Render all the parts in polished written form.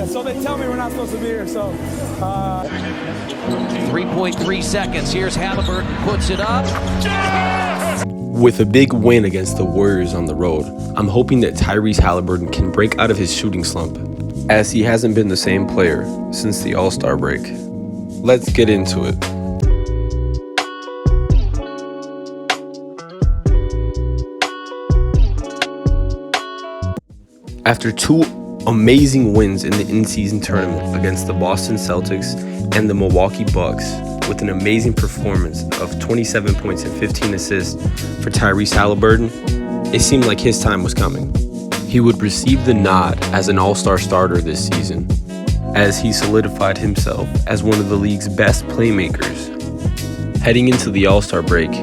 Yeah, so they tell me we're not supposed to be here, so. 3.3 seconds. Here's Haliburton, puts it up. With a big win against the Warriors on the road, I'm hoping that Tyrese Haliburton can break out of his shooting slump, as he hasn't been the same player since the All-Star break. Let's get into it. After two amazing wins in the in-season tournament against the Boston Celtics and the Milwaukee Bucks, with an amazing performance of 27 points and 15 assists for Tyrese Haliburton, it seemed like his time was coming. He would receive the nod as an all-star starter this season, as he solidified himself as one of the league's best playmakers. Heading into the all-star break,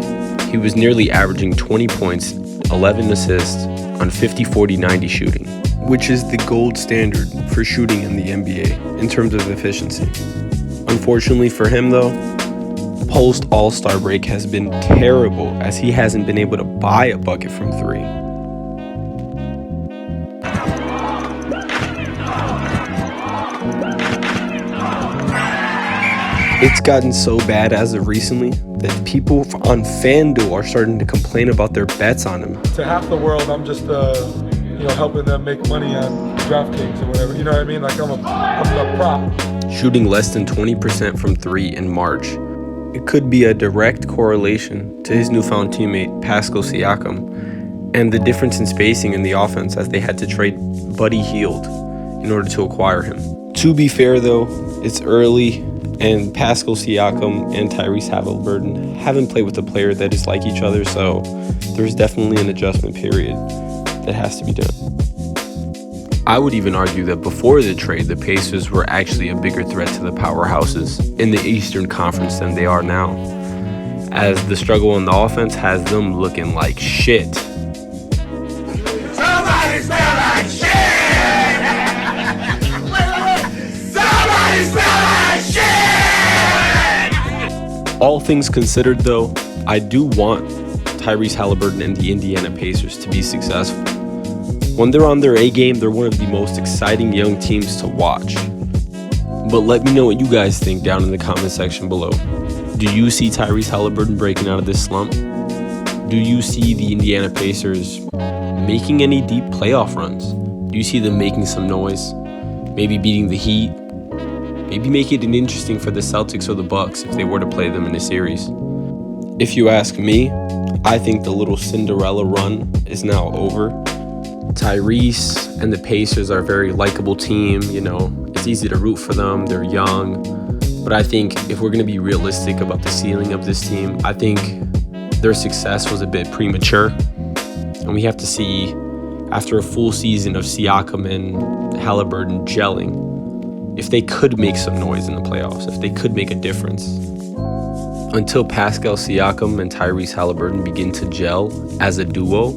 he was nearly averaging 20 points, 11 assists on 50-40-90 shooting, which is the gold standard for shooting in the NBA in terms of efficiency. Unfortunately for him though, post All-Star break has been terrible, as he hasn't been able to buy a bucket from three. It's gotten so bad as of recently that people on FanDuel are starting to complain about their bets on him. To half the world, I'm just helping them make money on DraftKings or whatever. You know what I mean? Like I'm a prop. Shooting less than 20% from three in March. It could be a direct correlation to his newfound teammate Pascal Siakam and the difference in spacing in the offense, as they had to trade Buddy Hield in order to acquire him. To be fair though, it's early, and Pascal Siakam and Tyrese Haliburton haven't played with a player that is like each other, so there's definitely an adjustment period that has to be done. I would even argue that before the trade, the Pacers were actually a bigger threat to the powerhouses in the Eastern Conference than they are now, as the struggle on the offense has them looking like shit. Somebody smell like shit! Somebody smell like shit! All things considered though, I do want Tyrese Haliburton and the Indiana Pacers to be successful. When they're on their A game, they're one of the most exciting young teams to watch. But let me know what you guys think down in the comment section below. Do you see Tyrese Haliburton breaking out of this slump? Do you see the Indiana Pacers making any deep playoff runs? Do you see them making some noise? Maybe beating the Heat? Maybe make it interesting for the Celtics or the Bucks if they were to play them in a series? If you ask me, I think the little Cinderella run is now over. Tyrese and the Pacers are a very likable team, it's easy to root for them, they're young. But I think if we're going to be realistic about the ceiling of this team, I think their success was a bit premature. And we have to see, after a full season of Siakam and Haliburton gelling, if they could make some noise in the playoffs, if they could make a difference. Until Pascal Siakam and Tyrese Haliburton begin to gel as a duo,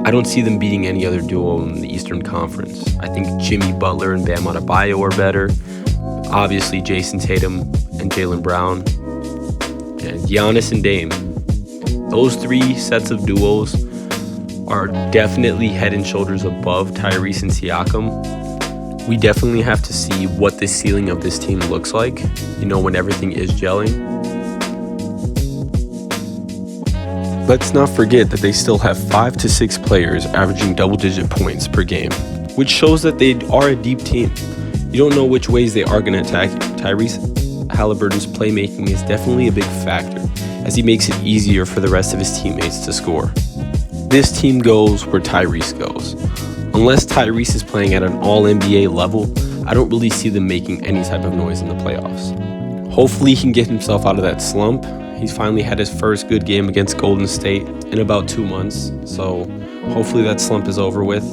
I don't see them beating any other duo in the Eastern Conference. I think Jimmy Butler and Bam Adebayo are better. Obviously, Jason Tatum and Jaylen Brown. And Giannis and Dame. Those three sets of duos are definitely head and shoulders above Tyrese and Siakam. We definitely have to see what the ceiling of this team looks like, when everything is gelling. Let's not forget that they still have 5 to 6 players averaging double-digit points per game, which shows that they are a deep team. You don't know which ways they are going to attack you. Tyrese Haliburton's playmaking is definitely a big factor, as he makes it easier for the rest of his teammates to score. This team goes where Tyrese goes. Unless Tyrese is playing at an all-NBA level, I don't really see them making any type of noise in the playoffs. Hopefully he can get himself out of that slump. He's finally had his first good game against Golden State in about 2 months, so hopefully that slump is over with.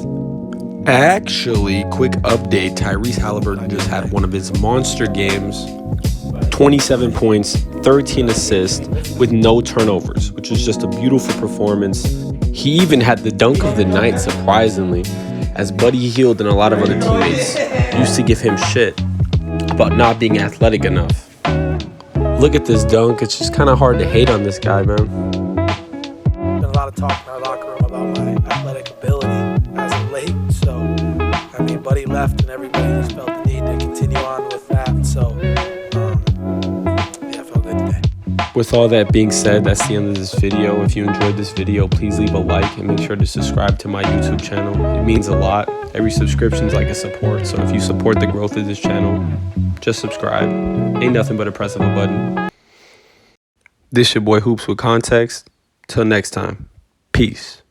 Actually, quick update, Tyrese Haliburton just had one of his monster games. 27 points, 13 assists with no turnovers, which was just a beautiful performance. He even had the dunk of the night, surprisingly, as Buddy Hield and a lot of other teammates used to give him shit about not being athletic enough. Look at this dunk. It's just kind of hard to hate on this guy, man. Been a lot of talk in our locker room about my athletic ability as of late. So, Buddy left and everybody just felt With all that being said, that's the end of this video. If you enjoyed this video, please leave a like and make sure to subscribe to my YouTube channel. It means a lot. Every subscription is like a support. So if you support the growth of this channel, just subscribe. Ain't nothing but a press of a button. This your boy Hoops with Context. Till next time. Peace.